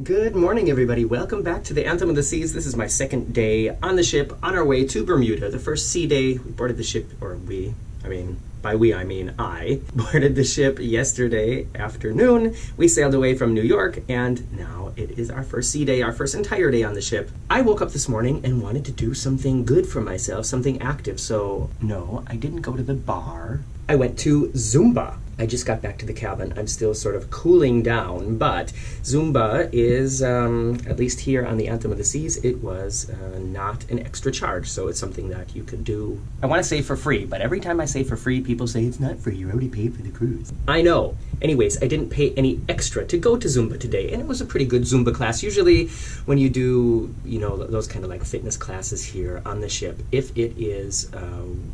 Good morning, everybody. Welcome back to the Anthem of the Seas. This is my second day on the ship on our way to Bermuda. The first sea day, we boarded the ship, by we I mean I, boarded the ship yesterday afternoon. We sailed away from New York, and now it is our first sea day, our first entire day on the ship. I woke up this morning and wanted to do something good for myself, something active, so no, I didn't go to the bar. I went to Zumba. I just got back to the cabin. I'm still sort of cooling down, but Zumba is, at least here on the Anthem of the Seas, it was not an extra charge, so it's something that you could do. I want to say for free, but every time I say for free, people say it's not free, you already paid for the cruise. I know. Anyways, I didn't pay any extra to go to Zumba today, and it was a pretty good Zumba class. Usually when you do, those kind of like fitness classes here on the ship, if it is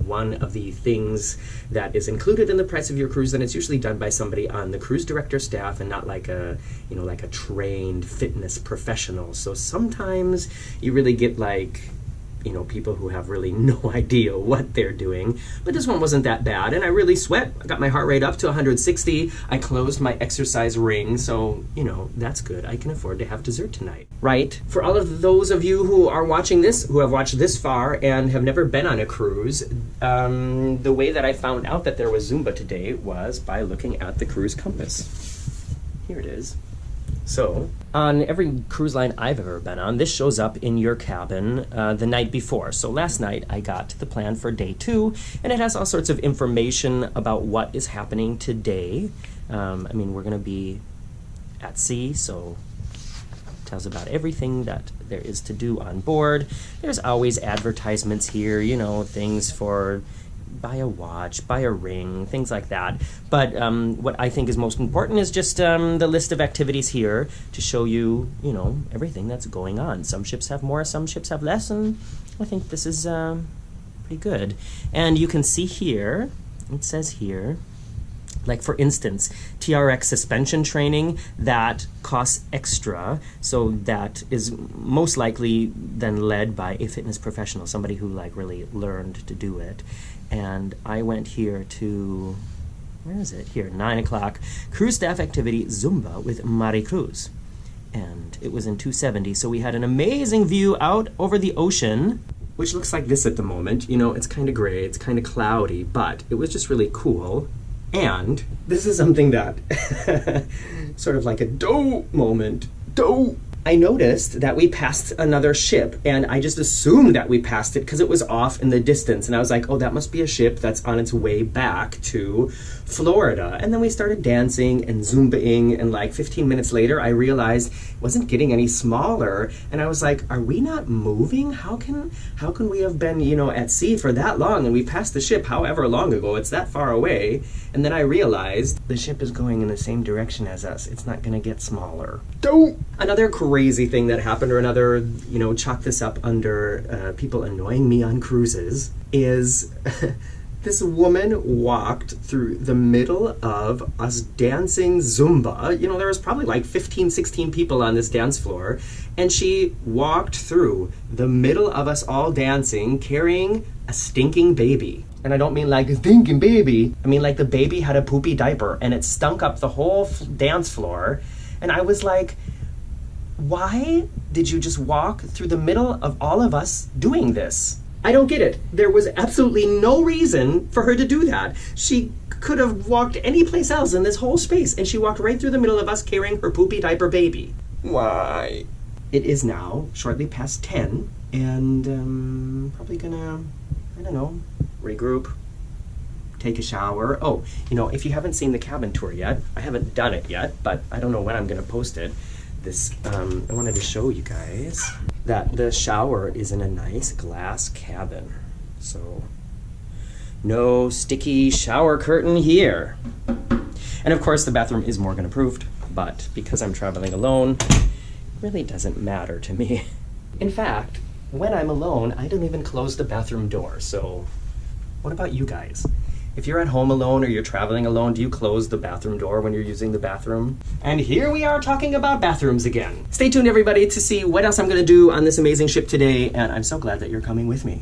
one of the things that is included in the price of your cruise, then it's usually done by somebody on the cruise director staff and not like a trained fitness professional. So sometimes you really get people who have really no idea what they're doing. But this one wasn't that bad, and I really sweat. I got my heart rate up to 160. I closed my exercise ring, so, that's good. I can afford to have dessert tonight, right? For all of those of you who are watching this, who have watched this far and have never been on a cruise, the way that I found out that there was Zumba today was by looking at the cruise compass. Here it is. So, on every cruise line I've ever been on, this shows up in your cabin the night before. So last night I got the plan for day 2, and it has all sorts of information about what is happening today. We're going to be at sea, so it tells about everything that there is to do on board. There's always advertisements here, things for buy a watch, buy a ring, things like that. But what I think is most important is just the list of activities here to show you, everything that's going on. Some ships have more, some ships have less, and I think this is pretty good. And you can see here, it says here, like for instance, TRX suspension training, that costs extra, so that is most likely then led by a fitness professional, somebody who really learned to do it. And I went here to, where is it? Here, 9 o'clock, cruise staff activity Zumba with Mari Cruz. And it was in 270, so we had an amazing view out over the ocean, which looks like this at the moment. It's kind of gray, it's kind of cloudy, but it was just really cool. And this is something that, sort of like a dope moment, dope. I noticed that we passed another ship, and I just assumed that we passed it because it was off in the distance. And I was like, oh, that must be a ship that's on its way back to Florida. And then we started dancing and Zumbaing, and 15 minutes later, I realized it wasn't getting any smaller. And I was like, are we not moving? How can we have been, at sea for that long, and we passed the ship however long ago? It's that far away. And then I realized the ship is going in the same direction as us. It's not going to get smaller. Don't! Another crazy thing that happened, or another, chalk this up under people annoying me on cruises, is this woman walked through the middle of us dancing Zumba. There was probably 15, 16 people on this dance floor, and she walked through the middle of us all dancing, carrying a stinking baby. And I don't mean a stinking baby. I mean the baby had a poopy diaper, and it stunk up the whole dance floor. And I was like, why did you just walk through the middle of all of us doing this? I don't get it. There was absolutely no reason for her to do that. She could have walked any place else in this whole space, and she walked right through the middle of us carrying her poopy diaper baby. Why? It is now shortly past 10, and probably gonna, regroup, take a shower. Oh, if you haven't seen the cabin tour yet, I haven't done it yet, but I don't know when I'm gonna post it. I wanted to show you guys that the shower is in a nice glass cabin. So, no sticky shower curtain here. And of course the bathroom is Morgan approved, but because I'm traveling alone, it really doesn't matter to me. In fact, when I'm alone, I don't even close the bathroom door. So, what about you guys? If you're at home alone or you're traveling alone, do you close the bathroom door when you're using the bathroom? And here we are talking about bathrooms again. Stay tuned, everybody, to see what else I'm going to do on this amazing ship today, and I'm so glad that you're coming with me.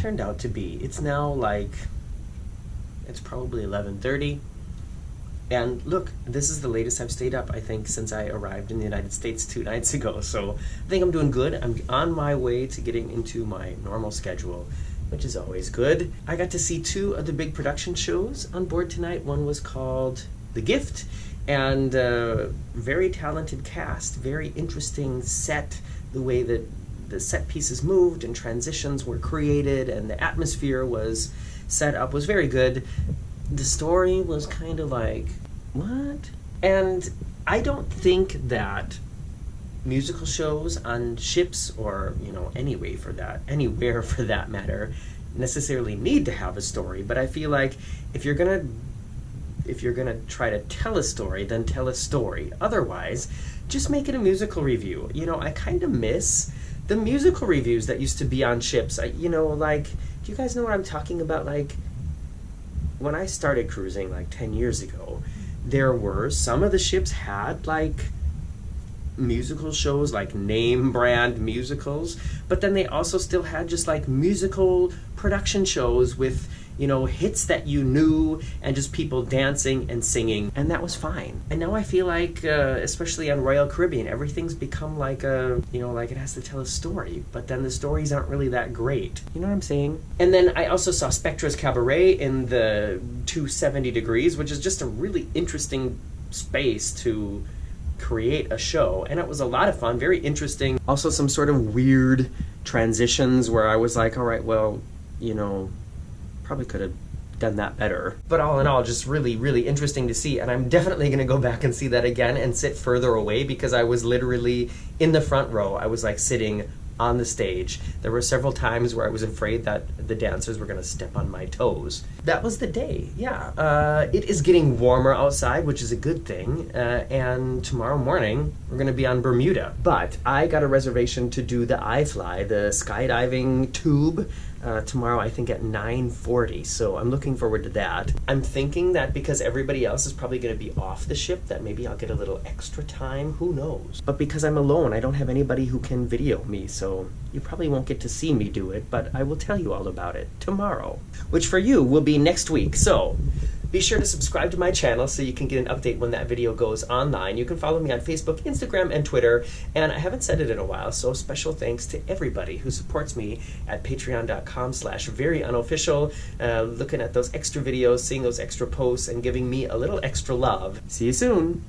turned out to be. It's now like, it's probably 11:30. And look, this is the latest I've stayed up, I think, since I arrived in the United States 2 nights ago. So I think I'm doing good. I'm on my way to getting into my normal schedule, which is always good. I got to see 2 of the big production shows on board tonight. One was called The Gift, and very talented cast, very interesting set, the way that the set pieces moved and transitions were created and the atmosphere was set up was very good. The story was kind of like, what? And I don't think that musical shows on ships, or anywhere for that matter, necessarily need to have a story. But I feel like if you're gonna try to tell a story, then tell a story. Otherwise, just make it a musical review. I kind of miss the musical reviews that used to be on ships. Do you guys know what I'm talking about? Like, when I started cruising like 10 years ago, there were some of the ships had like musical shows, like name brand musicals, but then they also still had just like musical production shows with hits that you knew and just people dancing and singing, and that was fine. And now I feel like, especially on Royal Caribbean, everything's become like like it has to tell a story, but then the stories aren't really that great. You know what I'm saying? And then I also saw Spectra's Cabaret in the 270 degrees, which is just a really interesting space to create a show, and it was a lot of fun, very interesting. Also some sort of weird transitions where I was like, all right, well, probably could have done that better. But all in all, just really, really interesting to see, and I'm definitely going to go back and see that again and sit further away, because I was literally in the front row. I was like sitting on the stage. There were several times where I was afraid that the dancers were going to step on my toes. That was the day, yeah. It is getting warmer outside, which is a good thing, and tomorrow morning we're going to be on Bermuda. But I got a reservation to do the iFly, the skydiving tube, tomorrow, I think at 9:40, so I'm looking forward to that. I'm thinking that because everybody else is probably going to be off the ship, that maybe I'll get a little extra time, who knows. But because I'm alone, I don't have anybody who can video me, so you probably won't get to see me do it, but I will tell you all about it tomorrow, which for you will be next week. So be sure to subscribe to my channel so you can get an update when that video goes online. You can follow me on Facebook, Instagram, and Twitter, and I haven't said it in a while, so special thanks to everybody who supports me at patreon.com/veryunofficial, looking at those extra videos, seeing those extra posts, and giving me a little extra love. See you soon!